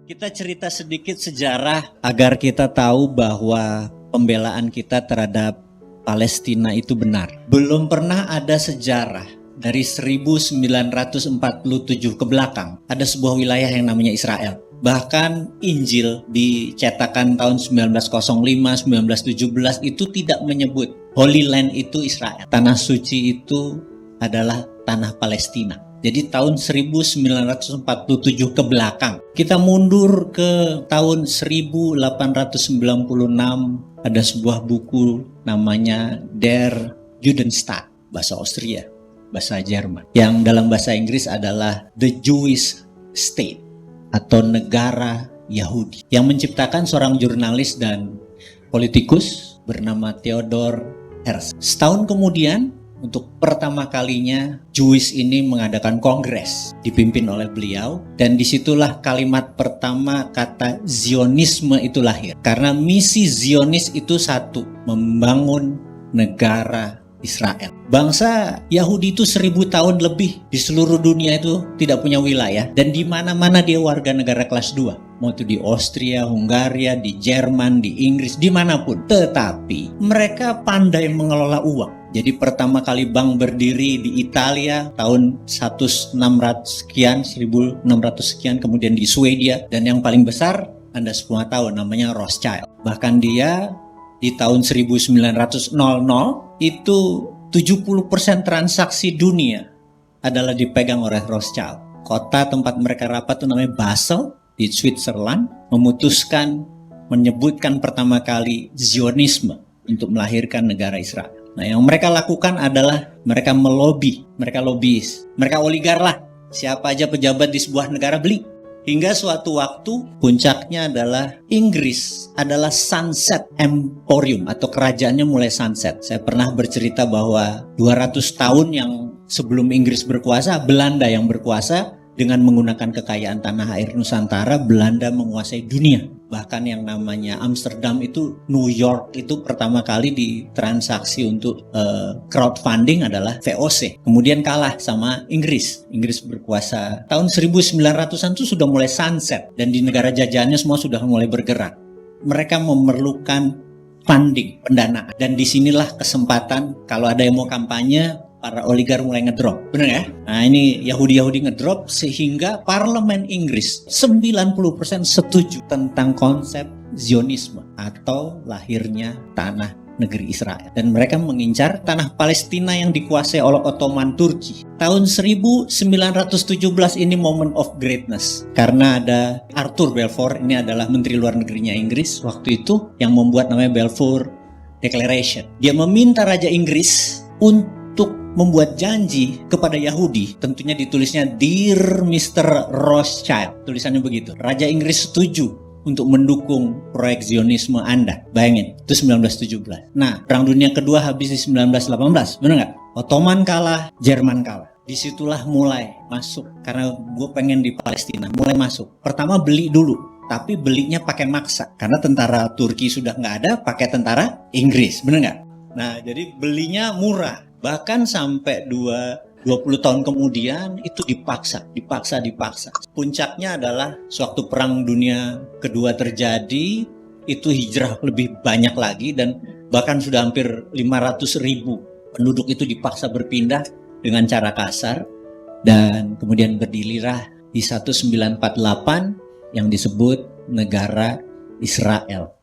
Kita cerita sedikit sejarah agar kita tahu bahwa pembelaan kita terhadap Palestina itu benar. Belum pernah ada sejarah dari 1947 ke belakang ada sebuah wilayah yang namanya Israel. Bahkan Injil dicetakan tahun 1905, 1917 itu tidak menyebut Holy Land itu Israel. Tanah suci itu adalah tanah Palestina. Jadi tahun 1947 ke belakang. Kita mundur ke tahun 1896, ada sebuah buku namanya Der Judenstaat, bahasa Austria, bahasa Jerman. Yang dalam bahasa Inggris adalah The Jewish State atau negara Yahudi. Yang menciptakan seorang jurnalis dan politikus bernama Theodor Herzl. Setahun kemudian, untuk pertama kalinya Jewish ini mengadakan kongres dipimpin oleh beliau, dan disitulah kalimat pertama kata Zionisme itu lahir. Karena misi Zionis itu satu, membangun negara Israel. Bangsa Yahudi itu 1000 tahun lebih di seluruh dunia itu tidak punya wilayah, dan di mana-mana dia warga negara kelas 2. Mau itu di Austria, Hungaria, di Jerman, di Inggris, dimanapun. Tetapi mereka pandai mengelola uang. Jadi pertama kali bank berdiri di Italia tahun 1600 sekian, 1600 sekian, kemudian di Swedia, dan yang paling besar Anda semua tahu namanya Rothschild. Bahkan dia di tahun 1900 itu 70% transaksi dunia adalah dipegang oleh Rothschild. Kota tempat mereka rapat itu namanya Basel di Switzerland, memutuskan menyebutkan pertama kali Zionisme untuk melahirkan negara Israel. Nah, yang mereka lakukan adalah mereka melobi, mereka lobis, mereka oligar lah. Siapa aja pejabat di sebuah negara beli. Hingga suatu waktu puncaknya adalah Inggris adalah sunset emporium atau kerajaannya mulai sunset. Saya pernah bercerita bahwa 200 tahun yang sebelum Inggris berkuasa, Belanda yang berkuasa. Dengan menggunakan kekayaan tanah air Nusantara, Belanda menguasai dunia. Bahkan yang namanya Amsterdam itu, New York itu pertama kali ditransaksi untuk crowdfunding adalah VOC. Kemudian kalah sama Inggris. Inggris berkuasa tahun 1900-an itu sudah mulai sunset. Dan di negara jajahannya semua sudah mulai bergerak. Mereka memerlukan funding, pendanaan. Dan disinilah kesempatan kalau ada yang mau kampanye, para oligar mulai ngedrop, benar ya? Nah, ini Yahudi ngedrop sehingga parlemen Inggris 90% setuju tentang konsep Zionisme atau lahirnya tanah negeri Israel. Dan mereka mengincar tanah Palestina yang dikuasai oleh Ottoman Turki. Tahun 1917 ini moment of greatness. Karena ada Arthur Balfour, ini adalah Menteri Luar Negerinya Inggris waktu itu, yang membuat namanya Balfour Declaration. Dia meminta Raja Inggris untuk membuat janji kepada Yahudi, tentunya ditulisnya Dear Mr. Rothschild, tulisannya begitu. Raja Inggris setuju untuk mendukung proyek Zionisme Anda. Bayangin, itu 1917. Nah, Perang Dunia Kedua habis di 1918, benar nggak? Ottoman kalah, Jerman kalah. Disitulah mulai masuk, karena gue pengen di Palestina, mulai masuk. Pertama beli dulu, tapi belinya pakai maksa, karena tentara Turki sudah nggak ada, pakai tentara Inggris, benar nggak? Nah, jadi belinya murah. Bahkan sampai 20 tahun kemudian itu dipaksa. Puncaknya adalah sewaktu Perang Dunia Kedua terjadi, itu hijrah lebih banyak lagi, dan bahkan sudah hampir 500.000 penduduk itu dipaksa berpindah dengan cara kasar, dan kemudian berdirilah di 1948 yang disebut negara Israel.